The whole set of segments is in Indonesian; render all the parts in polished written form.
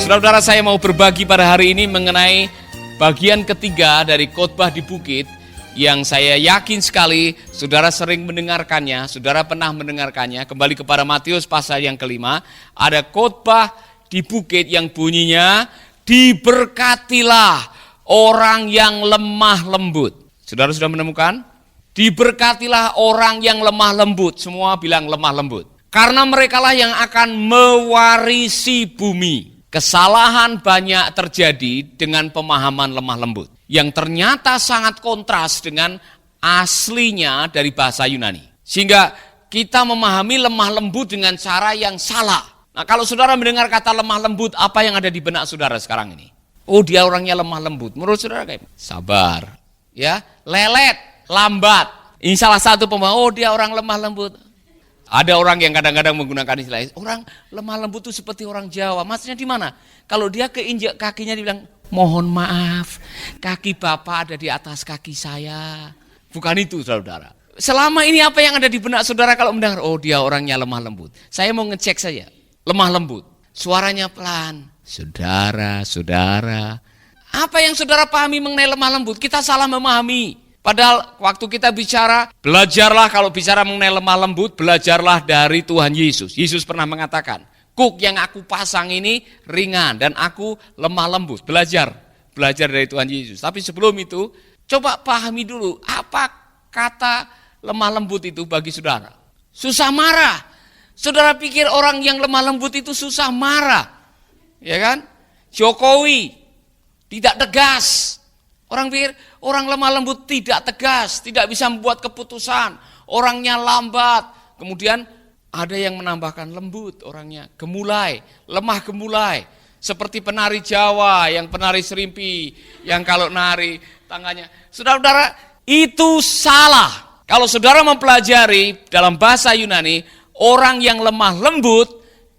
Saudara-saudara, saya mau berbagi pada hari ini mengenai bagian ketiga dari khotbah di bukit yang saya yakin sekali saudara sering mendengarkannya, saudara pernah mendengarkannya. Kembali kepada Matius pasal yang kelima, ada khotbah di bukit yang bunyinya, diberkatilah orang yang lemah lembut. Saudara sudah menemukan? Diberkatilah orang yang lemah lembut. Semua bilang lemah lembut. Karena merekalah yang akan mewarisi bumi. Kesalahan banyak terjadi dengan pemahaman lemah lembut, yang ternyata sangat kontras dengan aslinya dari bahasa Yunani. Sehingga kita memahami lemah lembut dengan cara yang salah. Nah, kalau saudara mendengar kata lemah lembut, apa yang ada di benak saudara sekarang ini? Oh, dia orangnya lemah lembut. Menurut saudara kayak sabar, ya, lelet, lambat. Ini salah satu pemahaman, oh dia orang lemah lembut. Ada orang yang kadang-kadang menggunakan istilah, orang lemah lembut itu seperti orang Jawa. Maksudnya di mana? Kalau dia keinjak kakinya, dia bilang, mohon maaf, kaki Bapak ada di atas kaki saya. Bukan itu, saudara. Selama ini apa yang ada di benak saudara kalau mendengar, oh dia orangnya lemah lembut. Saya mau ngecek saja, lemah lembut. Suaranya pelan. Saudara. Apa yang saudara pahami mengenai lemah lembut? Kita salah memahami. Padahal waktu kita bicara, belajarlah kalau bicara mengenai lemah lembut, belajarlah dari Tuhan Yesus. Yesus pernah mengatakan, kuk yang aku pasang ini ringan dan aku lemah lembut. Belajar dari Tuhan Yesus. Tapi sebelum itu, coba pahami dulu apa kata lemah lembut itu bagi saudara. Susah marah. Saudara pikir orang yang lemah lembut itu susah marah. Ya kan? Jokowi tidak tegas. Orang pikir orang lemah lembut tidak tegas, tidak bisa membuat keputusan, orangnya lambat. Kemudian ada yang menambahkan lembut orangnya, gemulai, lemah gemulai. Seperti penari Jawa, yang penari serimpi, yang kalau nari tangannya. Saudara-saudara, itu salah. Kalau saudara mempelajari dalam bahasa Yunani, orang yang lemah lembut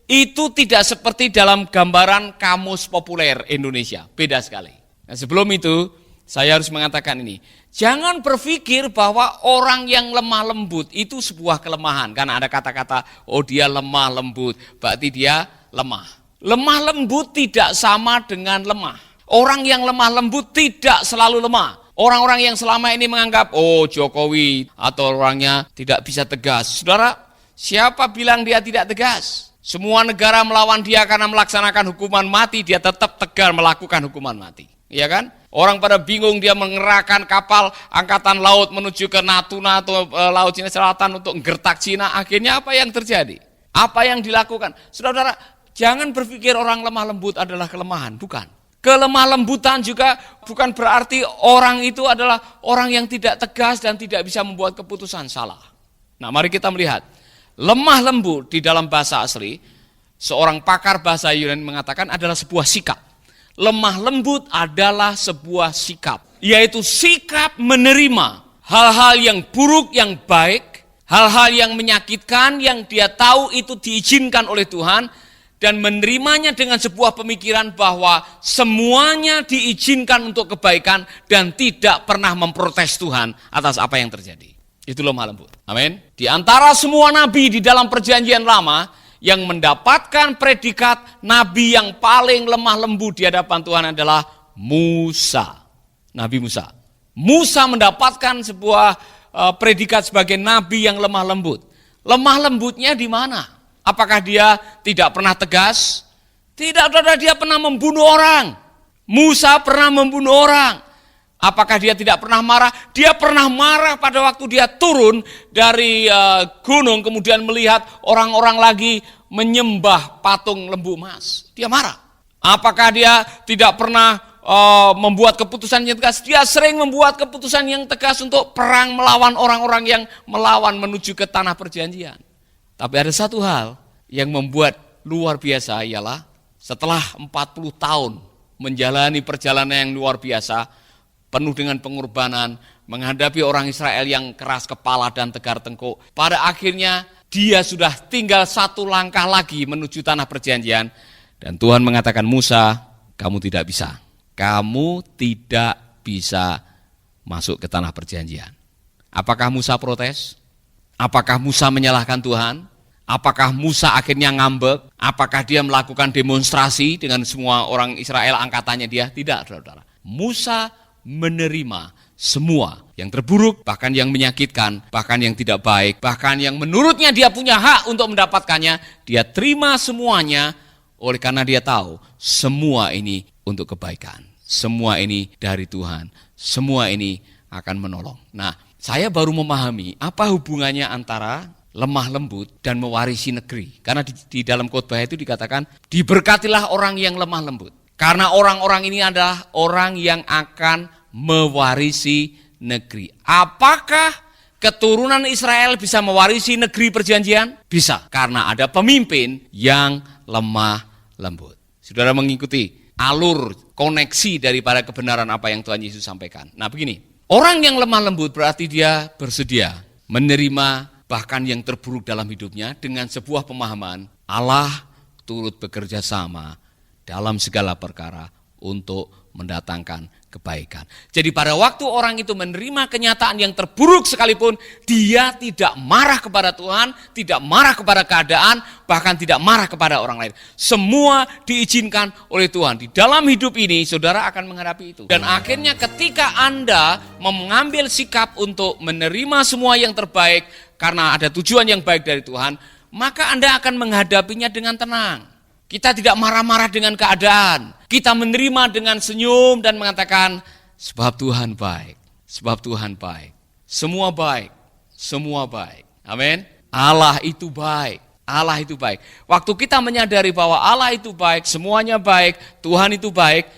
itu tidak seperti dalam gambaran kamus populer Indonesia. Beda sekali. Nah, sebelum itu, saya harus mengatakan ini, jangan berpikir bahwa orang yang lemah lembut itu sebuah kelemahan. Karena ada kata-kata, oh dia lemah lembut, berarti dia lemah. Lemah lembut tidak sama dengan lemah. Orang yang lemah lembut tidak selalu lemah. Orang-orang yang selama ini menganggap, oh Jokowi atau orangnya tidak bisa tegas. Saudara, siapa bilang dia tidak tegas? Semua negara melawan dia karena melaksanakan hukuman mati, dia tetap tegar melakukan hukuman mati. Iya kan? Orang pada bingung, dia mengerahkan kapal angkatan laut menuju ke Natuna atau Laut Cina Selatan untuk menggertak Cina. Akhirnya apa yang terjadi? Apa yang dilakukan? Saudara-saudara, jangan berpikir orang lemah lembut adalah kelemahan. Bukan. Kelemah lembutan juga bukan berarti orang itu adalah orang yang tidak tegas dan tidak bisa membuat keputusan. Salah. Nah, mari kita melihat. Lemah lembut di dalam bahasa asli, seorang pakar bahasa Yunani mengatakan adalah sebuah sikap. Lemah lembut adalah sebuah sikap, yaitu sikap menerima hal-hal yang buruk, yang baik, hal-hal yang menyakitkan, yang dia tahu itu diizinkan oleh Tuhan, dan menerimanya dengan sebuah pemikiran bahwa semuanya diizinkan untuk kebaikan dan tidak pernah memprotes Tuhan atas apa yang terjadi. Itu lemah lembut. Amin. Di antara semua nabi di dalam perjanjian lama, yang mendapatkan predikat nabi yang paling lemah lembut di hadapan Tuhan adalah Musa. Nabi Musa. Musa mendapatkan sebuah predikat sebagai nabi yang lemah lembut. Lemah lembutnya di mana? Apakah dia tidak pernah tegas? Tidak, dia pernah membunuh orang. Musa pernah membunuh orang. Apakah dia tidak pernah marah? Dia pernah marah pada waktu dia turun dari gunung kemudian melihat orang-orang lagi menyembah patung lembu emas. Dia marah. Apakah dia tidak pernah membuat keputusan yang tegas? Dia sering membuat keputusan yang tegas untuk perang melawan orang-orang yang melawan menuju ke tanah perjanjian. Tapi ada satu hal yang membuat luar biasa, ialah setelah 40 tahun menjalani perjalanan yang luar biasa, penuh dengan pengorbanan, menghadapi orang Israel yang keras kepala dan tegar tengkuk. Pada akhirnya dia sudah tinggal satu langkah lagi menuju tanah perjanjian. Dan Tuhan mengatakan, Musa, kamu tidak bisa. Kamu tidak bisa masuk ke tanah perjanjian. Apakah Musa protes? Apakah Musa menyalahkan Tuhan? Apakah Musa akhirnya ngambek? Apakah dia melakukan demonstrasi dengan semua orang Israel angkatannya dia? Tidak, saudara. Musa menerima semua yang terburuk, bahkan yang menyakitkan, bahkan yang tidak baik, bahkan yang menurutnya dia punya hak untuk mendapatkannya. Dia terima semuanya oleh karena dia tahu semua ini untuk kebaikan. Semua ini dari Tuhan. Semua ini akan menolong. Nah, saya baru memahami apa hubungannya antara lemah lembut dan mewarisi negeri. Karena di dalam khotbah itu dikatakan, diberkatilah orang yang lemah lembut. Karena orang-orang ini adalah orang yang akan mewarisi negeri. Apakah keturunan Israel bisa mewarisi negeri perjanjian? Bisa, karena ada pemimpin yang lemah lembut. Saudara mengikuti alur koneksi daripada kebenaran apa yang Tuhan Yesus sampaikan. Nah begini, orang yang lemah lembut berarti dia bersedia menerima bahkan yang terburuk dalam hidupnya dengan sebuah pemahaman Allah turut bekerja sama dalam segala perkara untuk mendatangkan kebaikan. Jadi pada waktu orang itu menerima kenyataan yang terburuk sekalipun, dia tidak marah kepada Tuhan, tidak marah kepada keadaan, bahkan tidak marah kepada orang lain. Semua diizinkan oleh Tuhan. Di dalam hidup ini, saudara akan menghadapi itu. Dan akhirnya ketika Anda mengambil sikap untuk menerima semua yang terbaik, karena ada tujuan yang baik dari Tuhan, maka Anda akan menghadapinya dengan tenang. Kita tidak marah-marah dengan keadaan. Kita menerima dengan senyum dan mengatakan, sebab Tuhan baik, sebab Tuhan baik. Semua baik, semua baik. Amin. Allah itu baik, Allah itu baik. Waktu kita menyadari bahwa Allah itu baik, semuanya baik, Tuhan itu baik,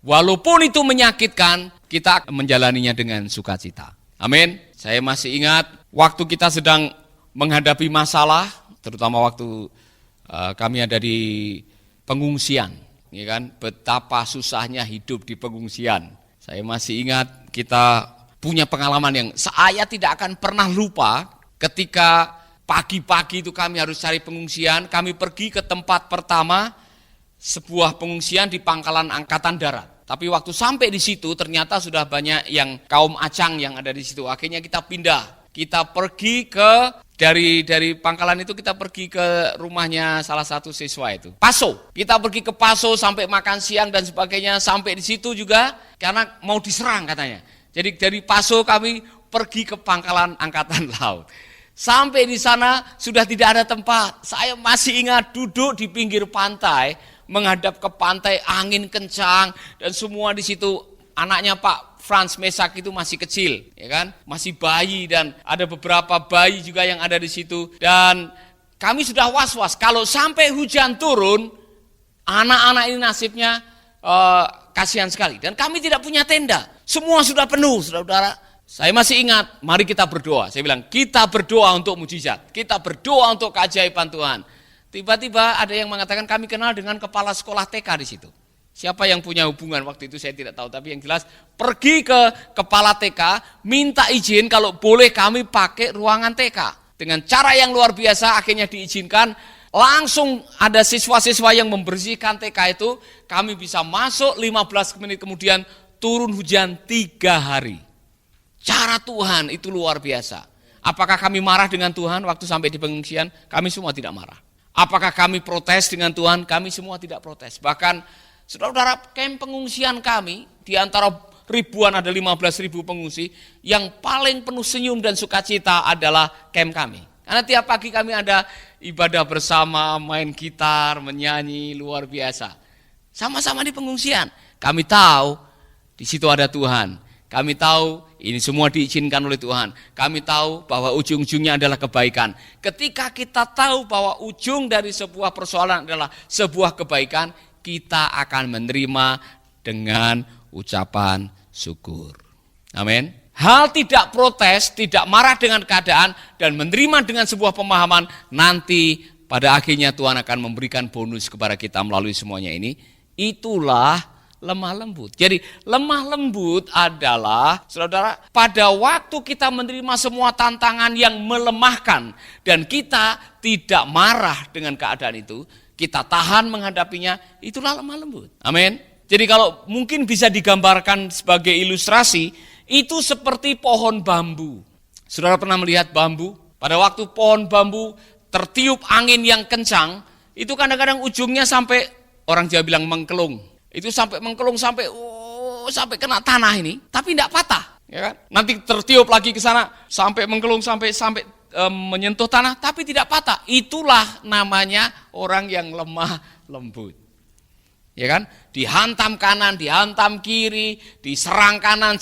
walaupun itu menyakitkan, kita akan menjalaninya dengan sukacita. Amin. Saya masih ingat waktu kita sedang menghadapi masalah, terutama waktu kami ada di pengungsian, ya kan? Betapa susahnya hidup di pengungsian. Saya masih ingat kita punya pengalaman yang saya tidak akan pernah lupa ketika pagi-pagi itu kami harus cari pengungsian. Kami pergi ke tempat pertama, sebuah pengungsian di Pangkalan Angkatan Darat. Tapi waktu sampai di situ ternyata sudah banyak yang kaum Acang yang ada di situ. Akhirnya kita pindah. Kita pergi ke dari Pangkalan itu kita pergi ke rumahnya salah satu siswa itu. Paso. Kita pergi ke Paso sampai makan siang dan sebagainya. Sampai di situ juga karena mau diserang katanya. Jadi dari Paso kami pergi ke Pangkalan Angkatan Laut. Sampai di sana sudah tidak ada tempat. Saya masih ingat duduk di pinggir pantai, menghadap ke pantai, angin kencang dan semua di situ. Anaknya Pak Franz Mesak itu masih kecil, ya kan? Masih bayi dan ada beberapa bayi juga yang ada di situ. Dan kami sudah was-was kalau sampai hujan turun, anak-anak ini nasibnya kasihan sekali. Dan kami tidak punya tenda, semua sudah penuh, saudara-saudara. Saya masih ingat, mari kita berdoa. Saya bilang, kita berdoa untuk mujizat, kita berdoa untuk keajaiban Tuhan. Tiba-tiba ada yang mengatakan kami kenal dengan kepala sekolah TK di situ. Siapa yang punya hubungan waktu itu saya tidak tahu, tapi yang jelas pergi ke kepala TK, minta izin kalau boleh kami pakai ruangan TK. Dengan cara yang luar biasa akhirnya diizinkan, langsung ada siswa-siswa yang membersihkan TK itu, kami bisa masuk 15 menit kemudian turun hujan 3 hari. Cara Tuhan itu luar biasa. Apakah kami marah dengan Tuhan waktu sampai di pengungsian? Kami semua tidak marah. Apakah kami protes dengan Tuhan? Kami semua tidak protes. Bahkan saudara-saudara, kamp pengungsian kami, di antara ribuan ada 15.000 pengungsi, yang paling penuh senyum dan sukacita adalah kamp kami. Karena tiap pagi kami ada ibadah bersama, main gitar, menyanyi, luar biasa. Sama-sama di pengungsian. Kami tahu di situ ada Tuhan. Kami tahu ini semua diizinkan oleh Tuhan. Kami tahu bahwa ujung-ujungnya adalah kebaikan. Ketika kita tahu bahwa ujung dari sebuah persoalan adalah sebuah kebaikan, kita akan menerima dengan ucapan syukur. Amin. Hal tidak protes, tidak marah dengan keadaan, dan menerima dengan sebuah pemahaman, nanti pada akhirnya Tuhan akan memberikan bonus kepada kita melalui semuanya ini. Itulah lemah lembut. Jadi lemah lembut adalah, saudara, pada waktu kita menerima semua tantangan yang melemahkan, dan kita tidak marah dengan keadaan itu, kita tahan menghadapinya, itulah lemah lembut. Amin. Jadi kalau mungkin bisa digambarkan sebagai ilustrasi, itu seperti pohon bambu. Saudara pernah melihat bambu? Pada waktu pohon bambu tertiup angin yang kencang, itu kadang-kadang ujungnya sampai, orang Jawa bilang mengkelung. Itu sampai mengkelung, sampai kena tanah ini, tapi tidak patah. Ya kan? Nanti tertiup lagi ke sana, sampai mengkelung, sampai menyentuh tanah, tapi tidak patah. Itulah namanya orang yang lemah lembut. Ya kan? Dihantam kanan, dihantam kiri, diserang kanan,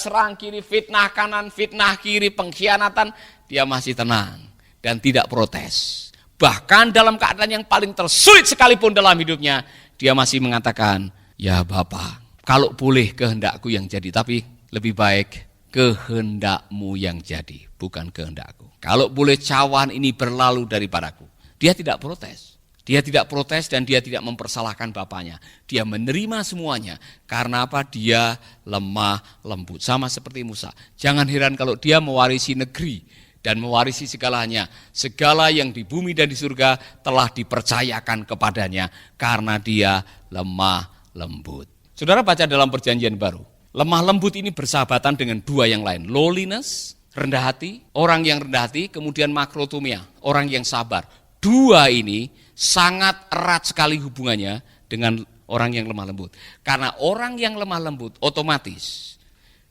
serang kiri, fitnah kanan, fitnah kiri, pengkhianatan, dia masih tenang dan tidak protes. Bahkan dalam keadaan yang paling tersulit sekalipun dalam hidupnya, dia masih mengatakan, ya Bapa, kalau boleh kehendakku yang jadi, tapi lebih baik kehendakmu yang jadi, bukan kehendakku. Kalau boleh cawan ini berlalu daripadaku. Dia tidak protes. Dia tidak protes dan dia tidak mempersalahkan bapaknya. Dia menerima semuanya. Karena apa? Dia lemah lembut. Sama seperti Musa. Jangan heran kalau dia mewarisi negeri dan mewarisi segalanya. Segala yang di bumi dan di surga telah dipercayakan kepadanya. Karena dia lemah lembut. Saudara baca dalam Perjanjian Baru. Lemah lembut ini bersahabatan dengan dua yang lain. Lowliness, rendah hati. Orang yang rendah hati. Kemudian makrotumia, orang yang sabar. Dua ini sangat erat sekali hubungannya dengan orang yang lemah lembut. Karena orang yang lemah lembut otomatis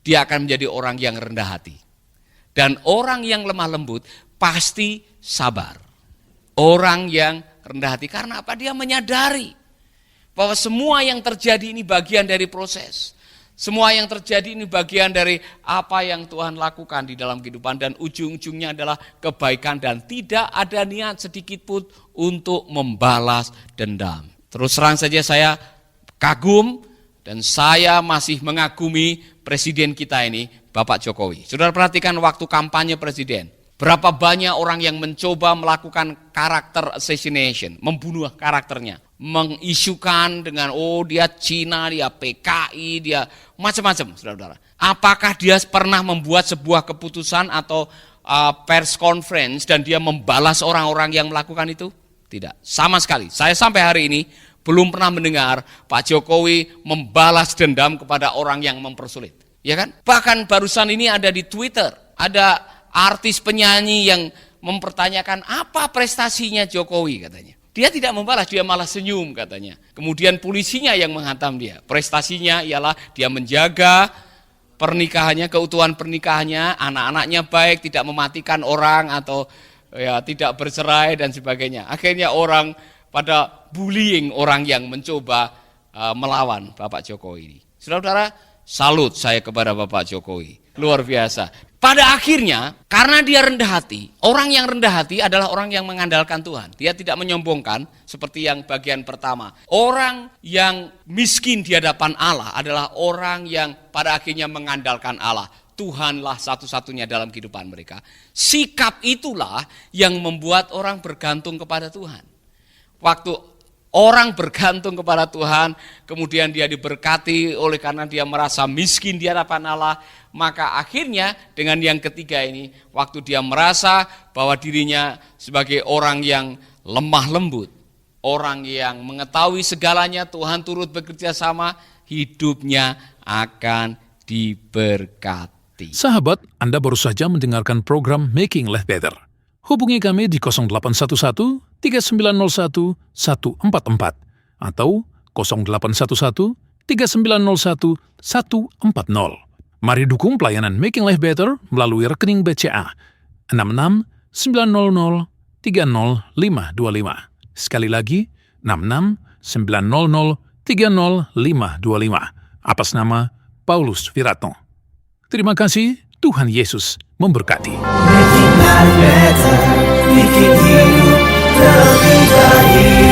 dia akan menjadi orang yang rendah hati. Dan orang yang lemah lembut pasti sabar. Orang yang rendah hati karena apa? Dia menyadari bahwa semua yang terjadi ini bagian dari proses. Semua yang terjadi ini bagian dari apa yang Tuhan lakukan di dalam kehidupan dan ujung-ujungnya adalah kebaikan dan tidak ada niat sedikit pun untuk membalas dendam. Terus terang saja saya kagum dan saya masih mengagumi presiden kita ini, Bapak Jokowi. Saudara perhatikan waktu kampanye presiden. Berapa banyak orang yang mencoba melakukan karakter assassination, membunuh karakternya, mengisukan dengan dia Cina, dia PKI, dia macam-macam, saudara-saudara. Apakah dia pernah membuat sebuah keputusan atau press conference dan dia membalas orang-orang yang melakukan itu? Tidak, sama sekali. Saya sampai hari ini belum pernah mendengar Pak Jokowi membalas dendam kepada orang yang mempersulit. Ya kan? Bahkan barusan ini ada di Twitter, ada artis penyanyi yang mempertanyakan apa prestasinya Jokowi katanya. Dia tidak membalas, dia malah senyum katanya. Kemudian polisinya yang menghantam dia. Prestasinya ialah dia menjaga pernikahannya, keutuhan pernikahannya, anak-anaknya baik, tidak mematikan orang atau tidak bercerai dan sebagainya. Akhirnya orang pada bullying orang yang mencoba melawan Bapak Jokowi ini. Saudara-saudara, salut saya kepada Bapak Jokowi. Luar biasa. Pada akhirnya, karena dia rendah hati, orang yang rendah hati adalah orang yang mengandalkan Tuhan. Dia tidak menyombongkan seperti yang bagian pertama. Orang yang miskin di hadapan Allah adalah orang yang pada akhirnya mengandalkan Allah. Tuhanlah satu-satunya dalam kehidupan mereka. Sikap itulah yang membuat orang bergantung kepada Tuhan. Waktu orang bergantung kepada Tuhan, kemudian dia diberkati oleh karena dia merasa miskin di hadapan Allah, maka akhirnya dengan yang ketiga ini, waktu dia merasa bahwa dirinya sebagai orang yang lemah lembut, orang yang mengetahui segalanya, Tuhan turut bekerja sama, hidupnya akan diberkati. Sahabat, Anda baru saja mendengarkan program Making Life Better. Hubungi kami di 0811 3901 144 atau 0811 3901 140. Mari dukung pelayanan Making Life Better melalui rekening BCA 6690300525. Sekali lagi, 6690300525. Atas nama Paulus Wiratno. Terima kasih, Tuhan Yesus memberkati. Making life better, bikin hidup lebih baik.